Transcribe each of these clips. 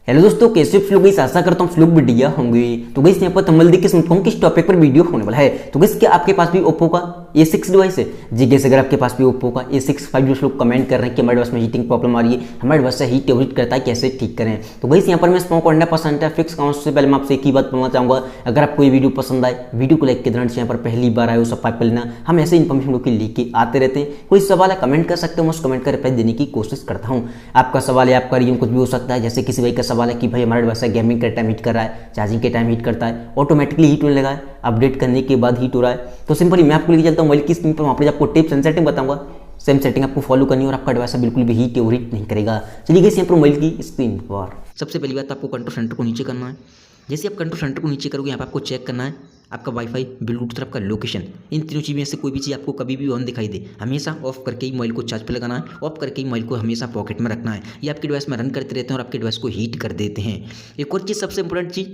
Hello दोस्तों, कैसे आप लोग? आशा करता हूँ आप लोग बढ़िया होंगे। तो गाइस यहाँ पर थंबनेल देख के समझता हूँ किस टॉपिक पर वीडियो होने वाला है। तो गाइस क्या आपके पास भी ओप्पो का A6 डिवाइस है? जी गाइस, अगर आपके पास भी ओप्पो का A6 5 जो लोग कमेंट कर रहे हैं कि हमारे डिवाइस में हीटिंग प्रॉब्लम आ रही है, हमारे डिवाइस से हीट ओवरहीट करता है, कैसे ठीक करें। तो गाइस यहाँ पर मैं स्मोक और 100% फिक्स काउंट से पहले मैं आपसे एक ही बात बोलना चाहूँगा, अगर आपको ये वीडियो पसंद आए, वीडियो को लाइक के दौरान यहाँ पर पहली बार आए हो सब्सक्राइब कर लेना। हम ऐसे इन्फॉर्मेशन को लेके आते रहते हैं। कोई सवाल है कमेंट कर सकते हो, मैं उस कमेंट का रिप्लाई देने की कोशिश करता हूँ। आपका सवाल है, आपका रिव्यू कुछ भी हो सकता है। जैसे किसी भाई का सवाल है कि भाई हमारे डिवाइस गेमिंग के टाइम हीट कर रहा है, चार्जिंग के टाइम हीट करता है, ऑटोमेटिकली हीट होने लगा है, अपडेट करने के बाद हीट हो रहा है। तो सिंपली मैं आपको लेके चलता हूँ मोबाइल की स्क्रीन पर, वहाँ पर आपको टिप्स एंड सेटिंग बताऊंगा। सेम सेटिंग आपको फॉलो करनी है और आपका डिवाइस बिल्कुल भी हीट ओवरहीट नहीं करेगा। चलिए गाइस यहाँ पर मोबाइल की स्क्रीन पर सबसे पहली बात आपको कंट्रोल सेंटर को नीचे करना है। जैसे आप कंट्रोल सेंटर को नीचे करोगे, यहाँ पर आपको चेक करना है आपका वाईफाई, ब्लूटूथ और आपका लोकेशन। इन तीनों चीज़ों में से कोई भी चीज़ आपको कभी भी ऑन दिखाई दे, हमेशा ऑफ करके ही मोबाइल को चार्ज पे लगाना है। ऑफ करके ही मोबाइल को हमेशा पॉकेट में रखना है। ये आपके डिवाइस में रन करते रहते हैं और आपके डिवाइस को हीट कर देते हैं। एक और चीज़, सबसे इंपॉर्टेंट चीज़,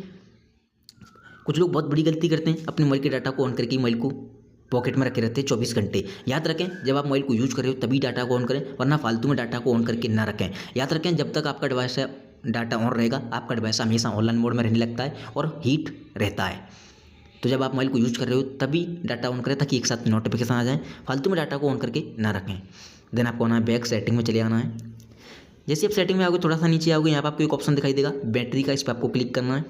कुछ लोग बहुत बड़ी गलती करते हैं, अपने मोबाइल के डाटा को ऑन करके ही मोबाइल को पॉकेट में रखे रहते हैं 24 घंटे। याद रखें, जब आप मोबाइल को यूज कर रहे हो तभी डाटा को ऑन करें, वरना फालतू में डाटा को ऑन करके ना रखें। याद रखें, जब तक आपका डिवाइस है डाटा ऑन रहेगा, आपका डिवाइस हमेशा ऑनलाइन मोड में रहने लगता है और हीट रहता है। तो जब आप मोबाइल को यूज कर रहे हो तभी डाटा ऑन करें, ताकि एक साथ नोटिफिकेशन आ जाए। फालतू में डाटा को ऑन करके ना रखें। देन आपको आना है बैक, सेटिंग में चले आना है। जैसे आप सेटिंग में आओगे, थोड़ा सा नीचे आओगे, यहाँ पर आपको एक ऑप्शन दिखाई देगा बैटरी का, इस पर आपको क्लिक करना है।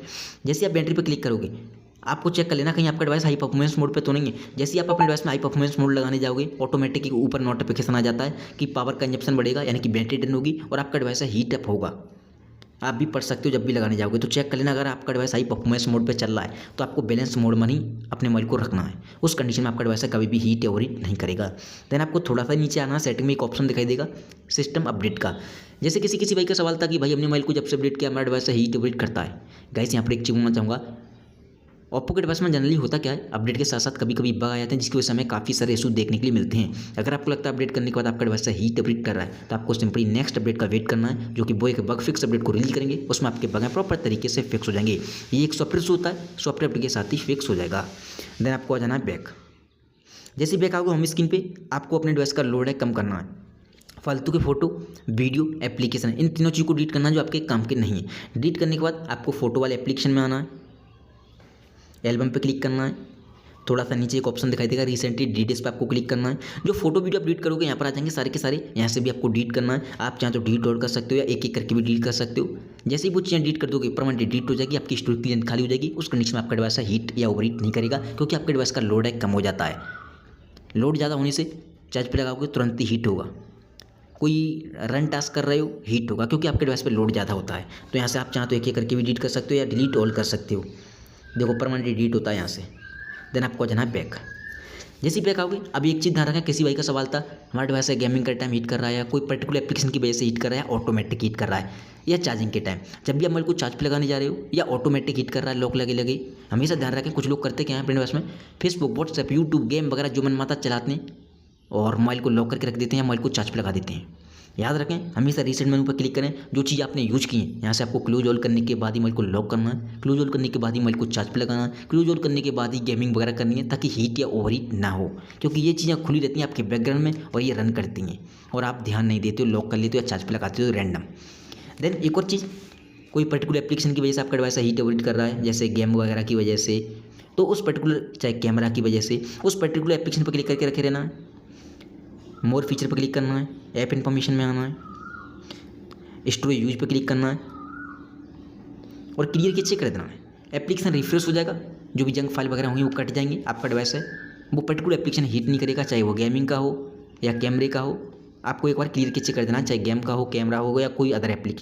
जैसे आप बैटरी पर क्लिक करोगे, आपको चेक कर लेना कहीं आपका डिवाइस हाई परफॉर्मेंस मोड पे तो नहीं है। जैसे ही आप अपने डिवाइस में हाई परफॉर्मेंस मोड लगाने जाओगे, ऑटोमेटिक ऊपर नोटिफिकेशन आ जाता है कि पावर कंजप्शन बढ़ेगा, यानी कि बैटरी ड्रेन होगी और आपका डिवाइस हीट अप होगा। आप भी पढ़ सकते हो जब भी लगाने जाओगे, तो चेक कर लेना। अगर आपका डिवाइस हाई परफॉर्मेंस मोड पे चल रहा है तो आपको बैलेंस मोड में ही अपने मोबाइल को रखना है। उस कंडीशन में आपका डिवाइस कभी भी हीट ओवरहीट नहीं करेगा। देन आपको थोड़ा सा नीचे आना, सेटिंग में एक ऑप्शन दिखाई देगा सिस्टम अपडेट का। जैसे किसी भाई का सवाल था कि भाई अपने मोबाइल को जब से अपडेट किया हमारा डिवाइस हीट ओवरहीट करता है। गाइस यहाँ पर एक चीज़ बोलना चाहूँगा, ओप्पो के डिवाइस में जनरली होता क्या है, अपडेट के साथ साथ कभी कभी बग आ जाते हैं, जिसकी वजह से हमें काफ़ी सारे इशू देखने के लिए मिलते हैं। अगर आपको लगता है अपडेट करने के बाद आपका डिवाइस हीट अपडेट कर रहा है, तो आपको सिंपली नेक्स्ट अपडेट का वेट करना है, जो कि वो एक बग फिक्स अपडेट को रिलीज करेंगे। उसमें आपके बग प्रॉपर तरीके से फिक्स हो जाएंगे। ये एक सॉफ्टवेयर इशू होता है, सॉफ्टवेयर अपडेट के साथ ही फिक्स हो जाएगा। देन आपको आ जाना है बैक। जैसे बैक आओगे होम स्क्रीन पे, आपको अपने डिवाइस का लोड है कम करना है। फालतू के फोटो, वीडियो, एप्लीकेशन, इन तीनों चीज़ को डिलीट करना जो आपके काम के नहीं है। डिलीट करने के बाद आपको फोटो वाले एप्लीकेशन में आना है, एल्बम पे क्लिक करना है। थोड़ा सा नीचे एक ऑप्शन दिखाई देगा रिसेंटली डिलीट्स पे आपको क्लिक करना है। जो फोटो वीडियो आप डिलीट करोगे यहाँ पर आ जाएंगे सारे के सारे, यहाँ से भी आपको डिलीट करना है। आप चाहें तो डिलीट और कर सकते हो या एक एक करके भी डिलीट कर सकते हो। जैसे ही वो चीज़ें डिलीट कर दोगे, परमानेंट डिलीट हो जाएगी, आपकी स्टोरेज क्लियर खाली हो जाएगी। उस कंडीशन में आपका डिवाइस हीट या ओवरहीट नहीं करेगा, क्योंकि आपके डिवाइस का लोड है कम हो जाता है। लोड ज़्यादा होने से चार्ज पे लगाओगे तुरंत ही हीट होगा। कोई रन टास्क कर रहे हो, हीट होगा, क्योंकि आपके डिवाइस पे लोड ज़्यादा होता है। तो यहाँ से आप चाहें तो एक एक करके भी डिलीट कर सकते हो या डिलीट ऑल कर सकते हो। देखो परमानेंट डिलीट होता है यहाँ से। देन आपको जाना है बैक। जैसे बैक आओगे, अभी एक चीज़ ध्यान रखें, किसी भाई का सवाल था हमारे डिवाइस गेमिंग का टाइम हीट कर रहा है, या कोई पर्टिकुलर एप्लीकेशन की वजह से हीट कर रहा है, ऑटोमेटिक हीट कर रहा है, या चार्जिंग के टाइम। जब भी आप मोबाइल को चार्ज पे लगाने जा रहे हो या ऑटोमेटिक हीट कर रहा है लॉक लगे लगे, हमेशा ध्यान रखें। कुछ लोग करते क्या हैं अपने डिवाइस में, फेसबुक, व्हाट्सएप, यूट्यूब, गेम वगैरह जो मन माता चलाते हैं और मोबाइल को लॉक करके रख देते हैं या मोबाइल को चार्ज पे लगा देते हैं। याद रखें, हमेशा रीसेट मेनू पर क्लिक करें। जो चीज़ आपने यूज की है, यहाँ से आपको क्लोज ऑल करने के बाद ही मोबाइल को लॉक करना है। क्लोज ऑल करने के बाद ही मोबाइल को चार्ज पे लगाना है। क्लोज ऑल करने के बाद ही गेमिंग वगैरह करनी है, ताकि हीट या ओवरहीट ना हो, क्योंकि ये चीज़ें खुली रहती हैं आपके बैकग्राउंड में और ये रन करती हैं और आप ध्यान नहीं देते हो, लॉक कर लेते हो या चार्ज पे लगाते हो रैंडम। देन एक और चीज़, कोई पर्टिकुलर एप्लीकेशन की वजह से आपका डिवाइस हीट ओवरहीट कर रहा है, जैसे गेम वगैरह की वजह से, तो उस पर्टिकुलर, चाहे कैमरा की वजह से, उस पर्टिकुलर एप्लीकेशन पर क्लिक करके रखे रहना है। मोर फीचर पर क्लिक करना है, ऐप इन्फॉर्मेशन में आना है, स्टोरेज यूज पे क्लिक करना है और क्लियर के चेक कर देना है। एप्लीकेशन रिफ्रेश हो जाएगा, जो भी जंक फाइल वगैरह होंगी वो कट जाएंगी। आपका डिवाइस है वो पर्टिकुलर एप्लीकेशन हीट नहीं करेगा, चाहे वो गेमिंग का हो या कैमरे का हो। आपको एक बार क्लियर के चेक कर देना, चाहे गेम का हो, कैमरा हो या कोई अदर एप्लीकेशन।